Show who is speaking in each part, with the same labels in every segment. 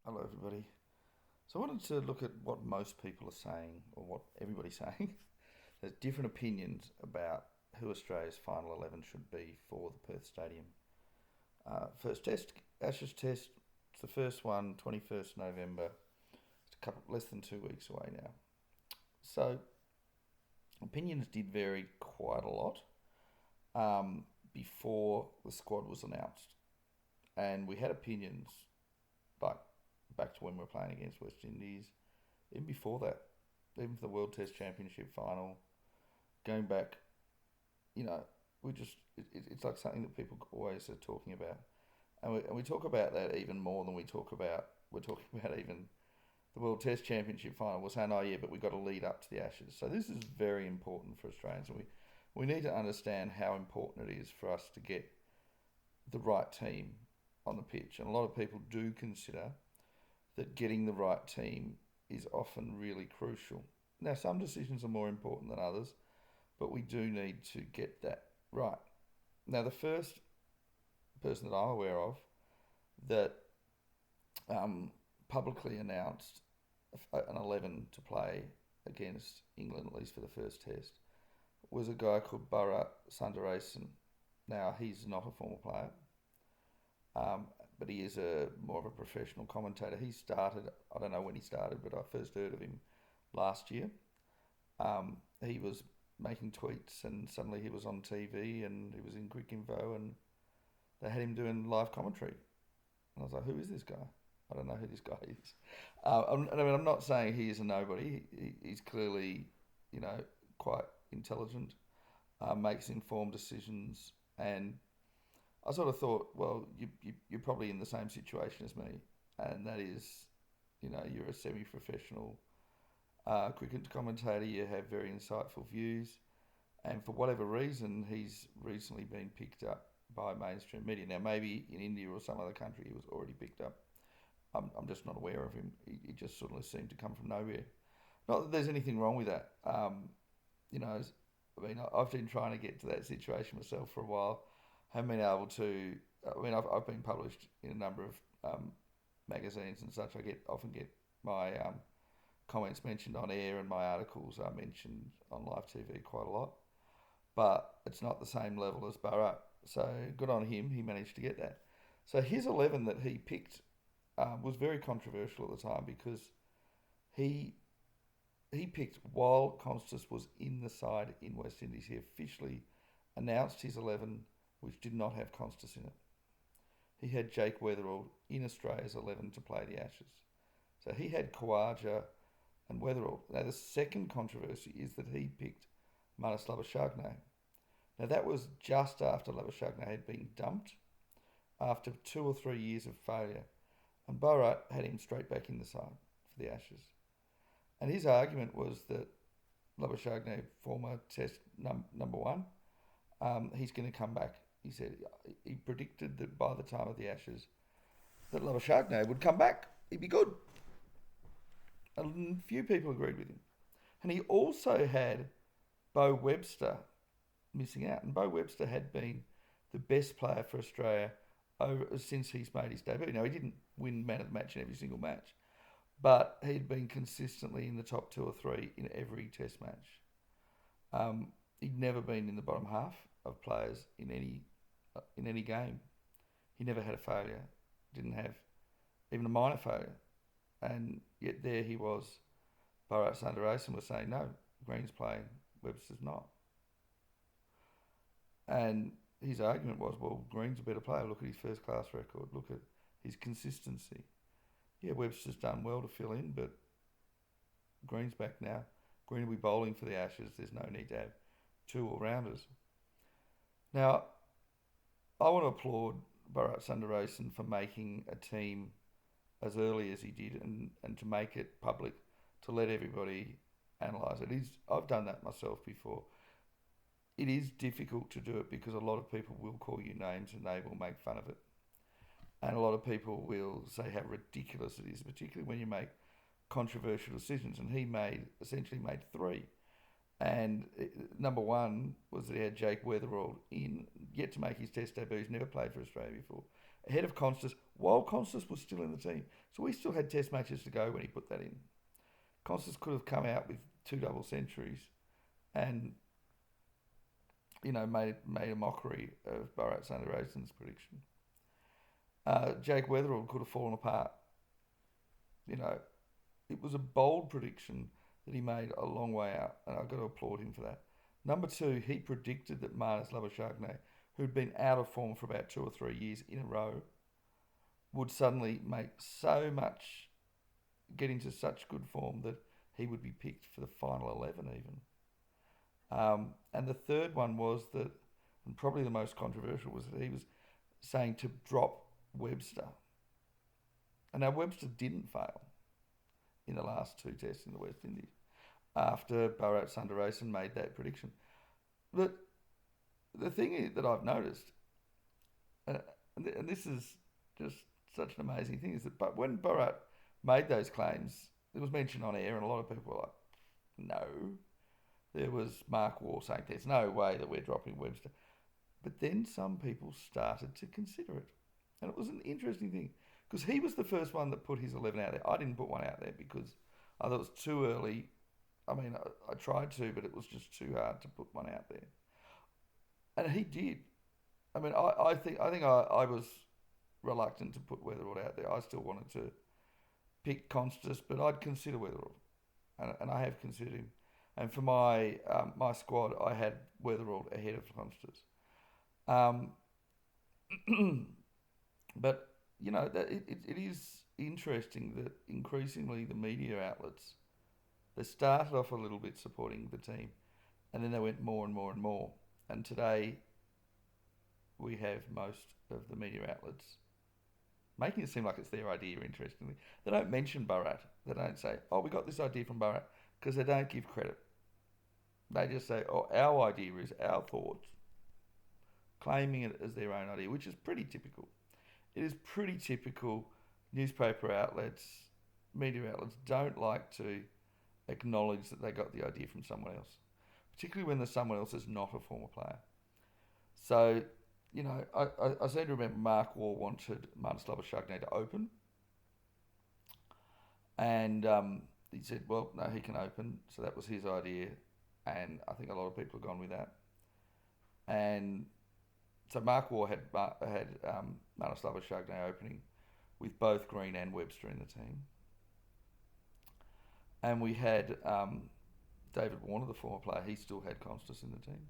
Speaker 1: Hello, everybody. So, I wanted to look at what most people are saying, or what everybody's saying. There's different opinions about who Australia's final 11 should be for the Perth Stadium. First test, Ashes test. It's the first one, 21st November. It's less than 2 weeks away now. So, opinions did vary quite a lot before the squad was announced. And we had opinions like back to when we were playing against West Indies, even before that, even for the World Test Championship final, going back, you know, it's like something that people always are talking about. And we talk about that even more than we're talking about even the World Test Championship final. We're saying, oh yeah, but we've got to lead up to the Ashes. So this is very important for Australians. And we need to understand how important it is for us to get the right team on the pitch. And a lot of people do consider that getting the right team is often really crucial. Now, some decisions are more important than others, but we do need to get that right. Now, the first person that I'm aware of that publicly announced an 11 to play against England, at least for the first test, was a guy called Bharat Sundaresan. Now, he's not a former player, but he is a more of a professional commentator. He started, I don't know when he started, but I first heard of him last year. He was making tweets and suddenly he was on TV and he was in Quick Info and they had him doing live commentary. And I was like, who is this guy? I don't know who this guy is. I'm not saying he is a nobody. He's clearly, quite intelligent, makes informed decisions, and I sort of thought, well, you're probably in the same situation as me, and that is, you're a semi-professional cricket commentator. You have very insightful views, and for whatever reason, he's recently been picked up by mainstream media. Now, maybe in India or some other country, he was already picked up. I'm just not aware of him. He just sort of seemed to come from nowhere. Not that there's anything wrong with that. I've been trying to get to that situation myself for a while. Haven't been able to. I've been published in a number of magazines and such. Often get my comments mentioned on air, and my articles are mentioned on live TV quite a lot. But it's not the same level as Bharat. So good on him. He managed to get that. So his 11 that he picked was very controversial at the time because he he picked while Constance was in the side in West Indies. He officially announced his 11, which did not have Constance in it. He had Jake Weatherall in Australia's 11 to play the Ashes. So he had Khawaja and Weatherall. Now, the second controversy is that he picked Marnus Labuschagne. Now, that was just after Labuschagne had been dumped after 2 or 3 years of failure. And Bharat had him straight back in the side for the Ashes. And his argument was that Labuschagne, former Test number one, he's going to come back. He said he predicted that by the time of the Ashes, that Labuschagne would come back. He'd be good. And few people agreed with him. And he also had Bo Webster missing out. And Bo Webster had been the best player for Australia since he's made his debut. Now, he didn't win man of the match in every single match, but he'd been consistently in the top 2 or 3 in every Test match. He'd never been in the bottom half of players in any game. He never had a failure. Didn't have even a minor failure, and yet there he was. Bharat Sundaresan was saying, "No, Green's playing, Webster's not." And his argument was, "Well, Green's a better player. Look at his first class record. Look at his consistency. Yeah, Webster's done well to fill in, but Green's back now. Green will be bowling for the Ashes. There's no need to have 2 all-rounders." Now, I want to applaud Bharat Sundaresan for making a team as early as he did and to make it public, to let everybody analyse it. I've done that myself before. It is difficult to do it because a lot of people will call you names and they will make fun of it. And a lot of people will say how ridiculous it is, particularly when you make controversial decisions. And he essentially made 3. And number one was that he had Jake Weatherall in, yet to make his Test debut. He's never played for Australia before. ahead of Constas, while Constas was still in the team. So we still had test matches to go when he put that in. Constas could have come out with 2 double centuries and, made a mockery of Bharat Sundaresan's prediction. Jake Weatherall could have fallen apart. It was a bold prediction that he made a long way out, and I've got to applaud him for that. Number 2, he predicted that Marnus Labuschagne, who'd been out of form for about 2 or 3 years in a row, would suddenly get into such good form that he would be picked for the final 11 even. And the third one was that, and probably the most controversial, was that he was saying to drop Webster. And now Webster didn't fail in the last 2 tests in the West Indies after Bharat Sundaresan made that prediction. But the thing is that I've noticed, and this is just such an amazing thing, is that when Bharat made those claims, it was mentioned on air, and a lot of people were like, no. There was Mark Waugh saying there's no way that we're dropping Webster. But then some people started to consider it. And it was an interesting thing, because he was the first one that put his 11 out there. I didn't put one out there because I thought it was too early. I mean, I tried to, but it was just too hard to put one out there. And he did. I mean, I think I was reluctant to put Weatherall out there. I still wanted to pick Constas, but I'd consider Weatherall. And I have considered him. And for my my squad, I had Weatherall ahead of Constas. But, that it is interesting that increasingly the media outlets, they started off a little bit supporting the team, and then they went more and more and more. And today, we have most of the media outlets making it seem like it's their idea, interestingly. They don't mention Bharat. They don't say, oh, we got this idea from Bharat, because they don't give credit. They just say, oh, our idea is our thoughts, claiming it as their own idea, which is pretty typical. It is pretty typical. Newspaper outlets, media outlets don't like to acknowledge that they got the idea from someone else, particularly when the someone else is not a former player. So, I seem to remember Mark Waugh wanted Marnus Labuschagne to open, and he said, well, no, he can open, so that was his idea, and I think a lot of people have gone with that. And so Mark Waugh had Marnus Labuschagne opening with both Green and Webster in the team. And we had David Warner, the former player, he still had Constas in the team.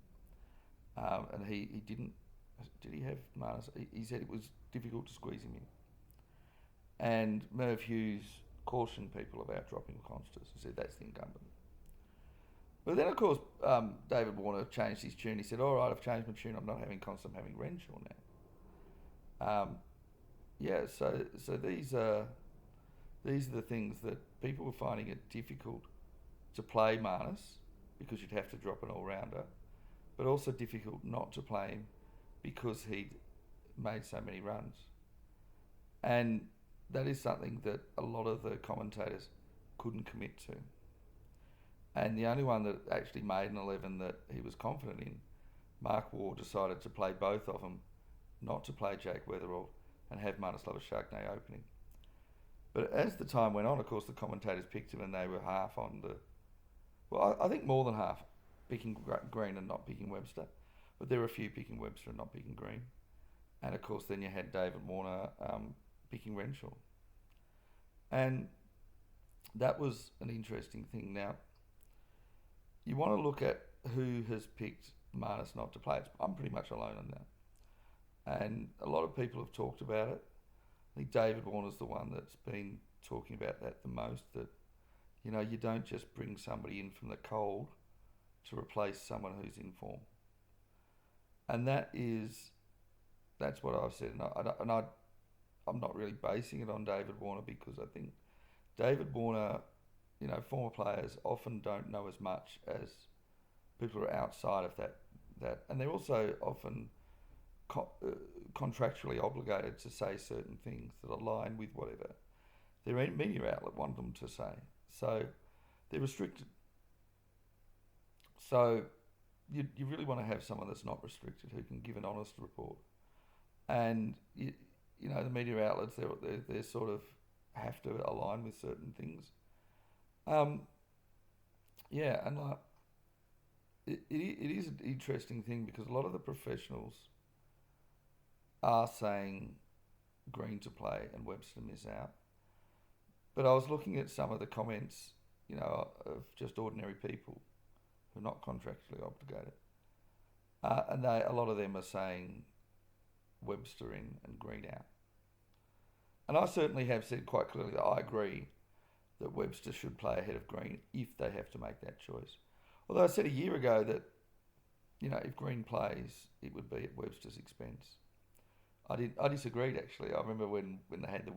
Speaker 1: And he didn't, did he have Marnus? He said it was difficult to squeeze him in. And Merv Hughes cautioned people about dropping Constas. He said that's the incumbent. But then, of course, David Warner changed his tune. He said, all right, I've changed my tune. I'm not having Constas, I'm having Renshaw now. So these are the things that people were finding it difficult to play Marnus because you'd have to drop an all-rounder, but also difficult not to play him because he'd made so many runs. And that is something that a lot of the commentators couldn't commit to. And the only one that actually made an 11 that he was confident in, Mark Waugh decided to play both of them, not to play Jake Weatherall, and have Marnus Labuschagne opening. But as the time went on, of course, the commentators picked him and they were half on the... Well, I think more than half picking Green and not picking Webster. But there were a few picking Webster and not picking Green. And, of course, then you had David Warner picking Renshaw. And that was an interesting thing. Now, you want to look at who has picked Marnus not to play. I'm pretty much alone on that. And a lot of people have talked about it. I think David Warner's the one that's been talking about that the most, that, you don't just bring somebody in from the cold to replace someone who's in form. And that's what I've said. I'm not really basing it on David Warner because I think David Warner, former players often don't know as much as people who are outside of that. And they're also often contractually obligated to say certain things that align with whatever their media outlet want them to say. So they're restricted. So you really want to have someone that's not restricted, who can give an honest report. And the media outlets, they're sort of have to align with certain things. Um, yeah, and like it is an interesting thing because a lot of the professionals are saying Green to play and Webster miss out. But I was looking at some of the comments, of just ordinary people who are not contractually obligated, and a lot of them are saying Webster in and Green out. And I certainly have said quite clearly that I agree that Webster should play ahead of Green if they have to make that choice. Although I said a year ago that, if Green plays, it would be at Webster's expense. I disagreed actually. I remember when they had the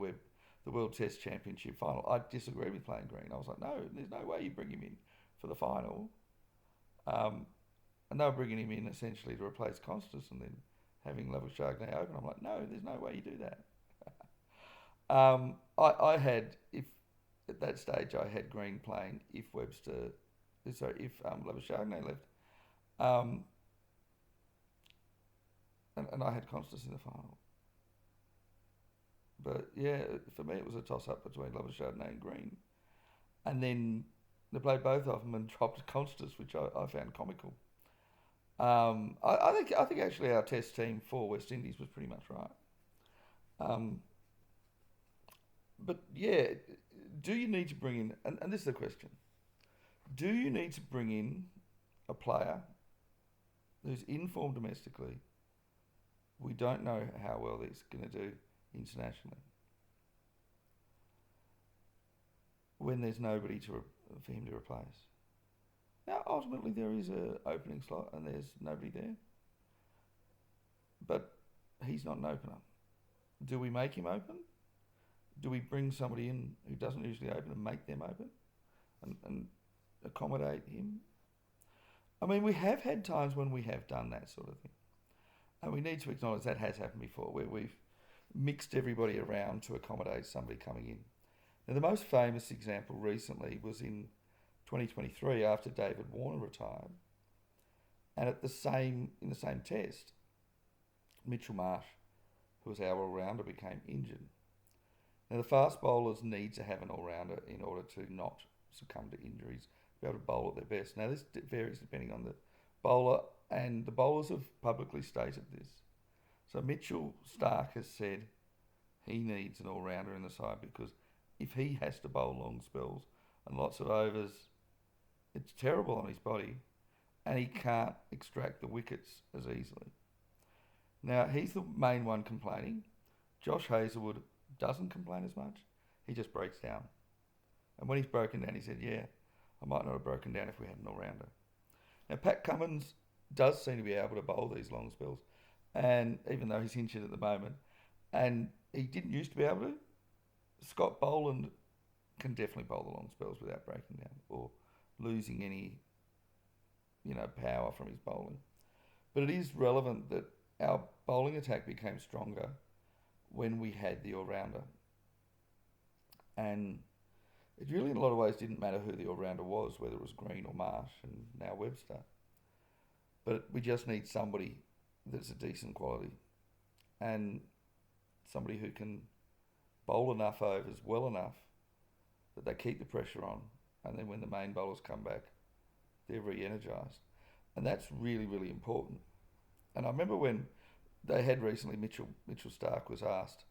Speaker 1: World Test Championship final. I disagreed with playing Green. I was like, no, there's no way you bring him in for the final. And they were bringing him in essentially to replace Constas and then having Labuschagne open. I'm like, no, there's no way you do that. I had, if at that stage I had Green playing if Labuschagne left, and I had Constas in the final. But yeah, for me it was a toss up between Labuschagne and Green, and then they played both of them and dropped Constas, which I found comical. I think actually our Test team for West Indies was pretty much right. But yeah, do you need to bring in, and this is the question, do you need to bring in a player who's in form domestically? We don't know how well he's going to do internationally when there's nobody for him to replace. Now, ultimately, there is an opening slot and there's nobody there, but he's not an opener. Do we make him open? Do we bring somebody in who doesn't usually open and make them open and accommodate him? I mean, we have had times when we have done that sort of thing. And we need to acknowledge that has happened before, where we've mixed everybody around to accommodate somebody coming in. Now, the most famous example recently was in 2023 after David Warner retired. And in the same test, Mitchell Marsh, who was our all-rounder, became injured. Now, the fast bowlers need to have an all-rounder in order to not succumb to injuries, be able to bowl at their best. Now, this varies depending on the bowler, and the bowlers have publicly stated this. So Mitchell Starc has said he needs an all-rounder in the side because if he has to bowl long spells and lots of overs, it's terrible on his body and he can't extract the wickets as easily. Now, he's the main one complaining. Josh Hazlewood doesn't complain as much. He just breaks down. And when he's broken down, he said, yeah, I might not have broken down if we had an all-rounder. Now, Pat Cummins does seem to be able to bowl these long spells, and even though he's injured at the moment, and he didn't used to be able to, Scott Boland can definitely bowl the long spells without breaking down or losing any, power from his bowling. But it is relevant that our bowling attack became stronger when we had the all-rounder. And it really, in a lot of ways, didn't matter who the all-rounder was, whether it was Green or Marsh and now Webster. But we just need somebody that's a decent quality and somebody who can bowl enough overs well enough that they keep the pressure on, and then when the main bowlers come back, they're re-energised. And that's really, really important. And I remember when they had recently, Mitchell Starc was asked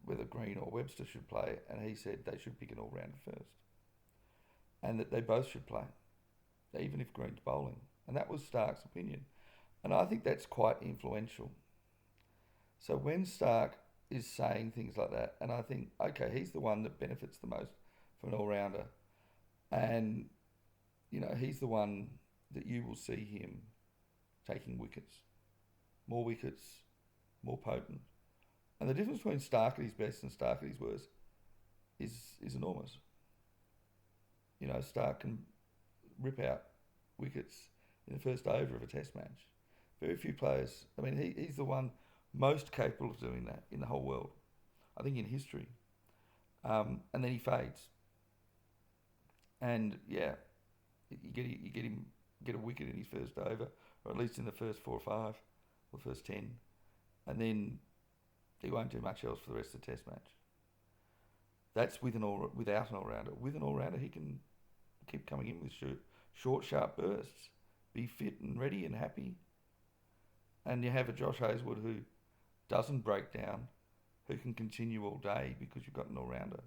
Speaker 1: whether Green or Webster should play, and he said they should pick an all-rounder first. And that they both should play, even if Green's bowling. And that was Stark's opinion. And I think that's quite influential. So when Starc is saying things like that, and I think, okay, he's the one that benefits the most from an all-rounder. And, he's the one that you will see him taking wickets. More wickets, more potent. And the difference between Starc at his best and Starc at his worst is enormous. Starc can rip out wickets in the first over of a test match. Very few players. I mean, he's the one most capable of doing that in the whole world. I think in history. And then he fades. And yeah, you get a wicket in his first over, or at least in the first 4 or 5, or first 10, and then He won't do much else for the rest of the Test match. That's without an all-rounder. With an all-rounder, he can keep coming in with short, sharp bursts, be fit and ready and happy. And you have a Josh Hazlewood who doesn't break down, who can continue all day because you've got an all-rounder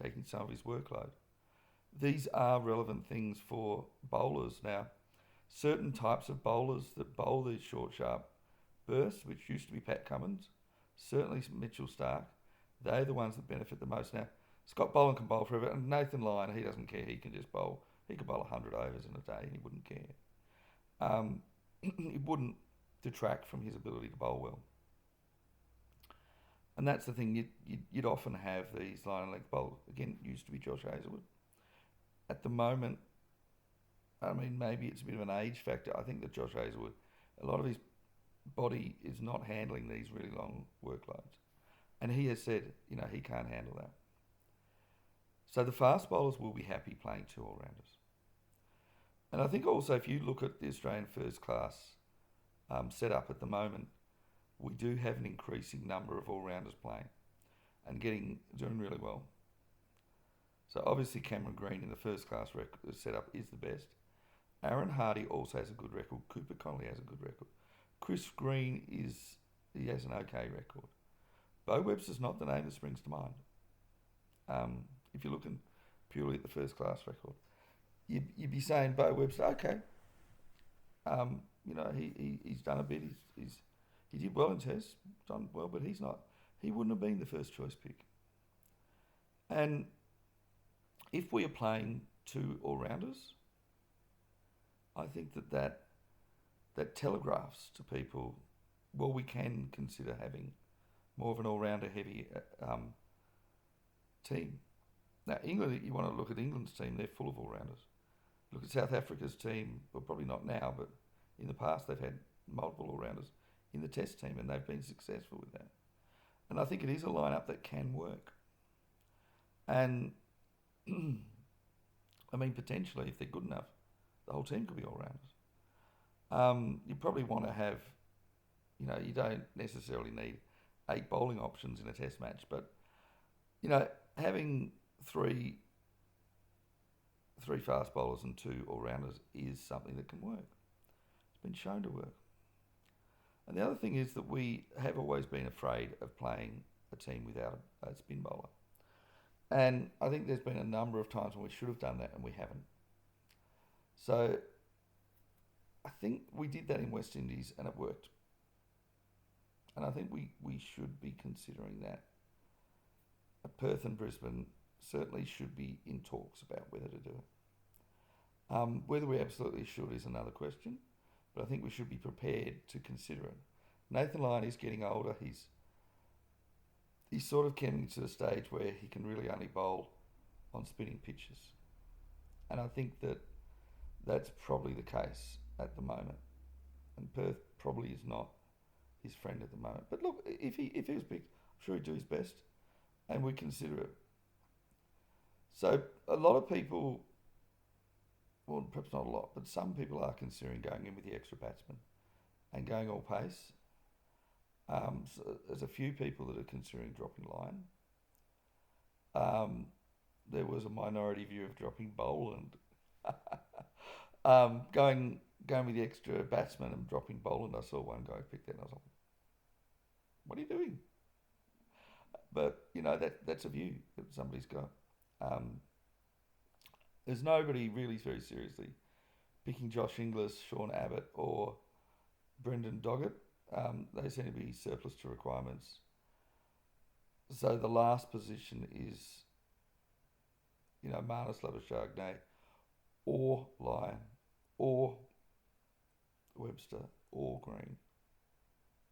Speaker 1: taking some of his workload. These are relevant things for bowlers. Now, certain types of bowlers that bowl these short, sharp bursts, which used to be Pat Cummins, certainly Mitchell Starc, they're the ones that benefit the most. Now, Scott Boland can bowl forever, and Nathan Lyon, he doesn't care. He can just bowl. He could bowl 100 overs in a day, and he wouldn't care. It wouldn't detract from his ability to bowl well. And that's the thing. You'd often have these line and length bowlers. Again, it used to be Josh Hazlewood. At the moment, I mean, maybe it's a bit of an age factor. I think that Josh Hazlewood, a lot of his body is not handling these really long workloads. And he has said, he can't handle that. So the fast bowlers will be happy playing two all-rounders. And I think also if you look at the Australian first class setup at the moment, we do have an increasing number of all-rounders playing and doing really well. So obviously Cameron Green in the first class setup is the best. Aaron Hardy also has a good record. Cooper Connolly has a good record. Chris Green he has an okay record. Bo Webster's not the name that springs to mind. If you're looking purely at the first class record, you'd be saying Bo Webster, okay. He's done a bit. He did well in tests, done well, but he wouldn't have been the first choice pick. And if we are playing two all-rounders, I think that telegraphs to people, well, we can consider having more of an all-rounder heavy team. Now, England, you want to look at England's team, they're full of all-rounders. Look at South Africa's team, well, probably not now, but in the past they've had multiple all-rounders in the test team and they've been successful with that. And I think it is a lineup that can work. And, I mean, potentially, if they're good enough, the whole team could be all-rounders. You probably want to have, you don't necessarily need 8 bowling options in a test match, but, having three fast bowlers and 2 all-rounders is something that can work. It's been shown to work. And the other thing is that we have always been afraid of playing a team without a spin bowler. And I think there's been a number of times when we should have done that and we haven't. So I think we did that in West Indies and it worked. And I think we should be considering that. Perth and Brisbane certainly should be in talks about whether to do it. Whether we absolutely should is another question, but I think we should be prepared to consider it. Nathan Lyon is getting older. He's sort of getting to the stage where he can really only bowl on spinning pitches. And I think that's probably the case at the moment. And Perth probably is not his friend at the moment. But look, if he was picked, I'm sure he'd do his best and we'd consider it. So a lot of people, well, perhaps not a lot, but some people are considering going in with the extra batsman and going all pace. So there's a few people that are considering dropping Lyon. There was a minority view of dropping Boland. Going with the extra batsman and dropping Boland. I saw one guy pick that and I was like, what are you doing? But, that's a view that somebody's got. There's nobody really very seriously picking Josh Inglis, Sean Abbott or Brendan Doggett. They seem to be surplus to requirements. So the last position is, Marnus Labuschagne or Lyon or Webster or Green.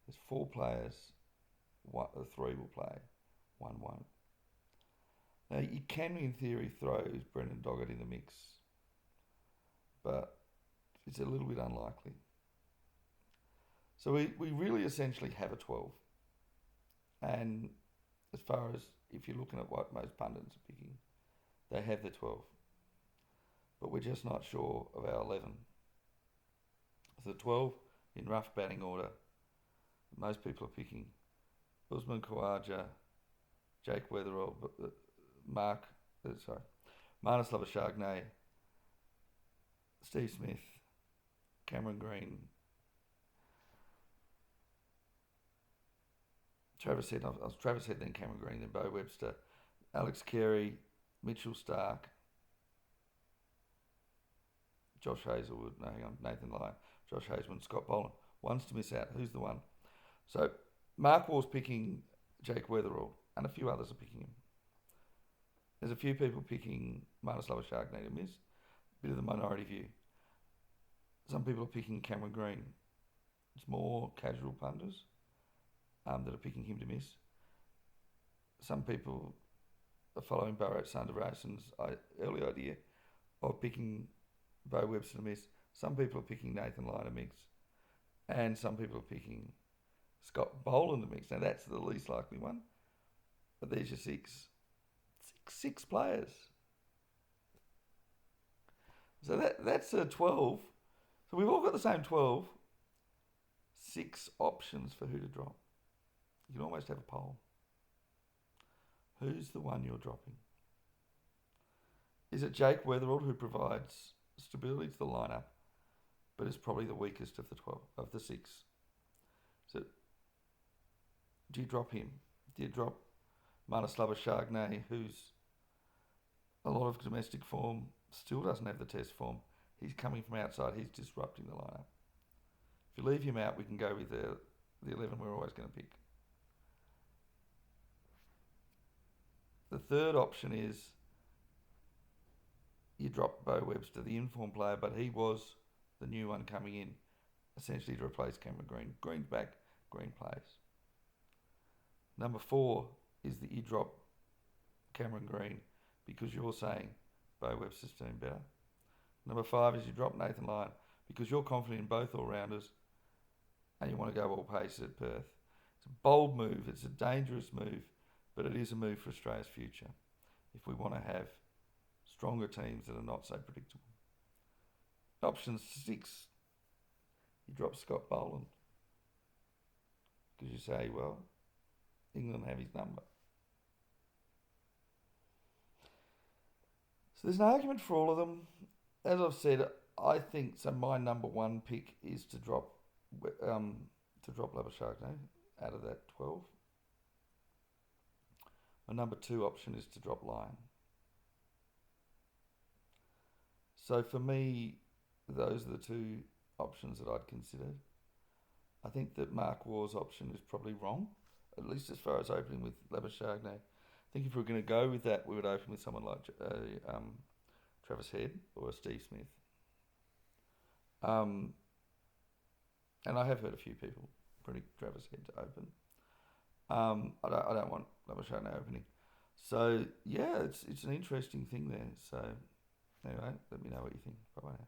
Speaker 1: There's 4 players, 3 will play, 1 won't. Now, you can, in theory, throw Brendan Doggett in the mix, but it's a little bit unlikely. So we really essentially have a 12. And as far as, if you're looking at what most pundits are picking, they have the 12. But we're just not sure of our 11. So the 12 in rough batting order, most people are picking Usman Khawaja, Jake Weatherall, Mark, sorry, Marnus Labuschagne, Steve Smith, Cameron Green, Travis Head. I was Travis Head, then Cameron Green, then Bo Webster, Alex Carey, Mitchell Stark, Josh Hazelwood. No, hang on, Nathan Lyon, Josh Hazelwood, Scott Boland. One's to miss out. Who's the one? So Mark Waugh's picking Jake Weatherall, and a few others are picking him. There's a few people picking Marnus Labuschagne to miss. Bit of the minority view. Some people are picking Cameron Green. It's more casual punters that are picking him to miss. Some people are following Barrett Sundararajan's early idea of picking Bo Webster to miss. Some people are picking Nathan Lyon to mix. And some people are picking Scott Boland to mix. Now that's the least likely one. But there's your six players. So that's a 12. So we've all got the same 12. 6 options for who to drop. You can almost have a poll. Who's the one you're dropping? Is it Jake Weatherall, who provides stability to the lineup, but is probably the weakest of the 12 of the 6? So do you drop him? Do you drop Marnus Labuschagne, who's a lot of domestic form, still doesn't have the test form? He's coming from outside. He's disrupting the lineup. If you leave him out, we can go with the 11 we're always going to pick. The third option is you drop Bo Webster, the informed player, but he was the new one coming in, essentially to replace Cameron Green. Green's back, Green plays. Number 4 is that you drop Cameron Green because you're saying Bo Webster's doing better. Number 5 is you drop Nathan Lyon because you're confident in both all-rounders and you want to go all pace at Perth. It's a bold move, it's a dangerous move, but it is a move for Australia's future if we want to have stronger teams that are not so predictable. Option 6, you drop Scott Boland because you say, well, England have his number. So there's an argument for all of them. As I've said, I think so. My number 1 pick is to drop Labuschagne out of that 12. My number 2 option is to drop Lyon. So for me, those are the 2 options that I'd considered. I think that Mark Waugh's option is probably wrong, at least as far as opening with Labuschagne. I think if we were going to go with that, we would open with someone like Travis Head or Steve Smith. And I have heard a few people predict Travis Head to open. I don't want Labuschagne opening. So yeah, it's an interesting thing there. So anyway, let me know what you think. Bye bye now.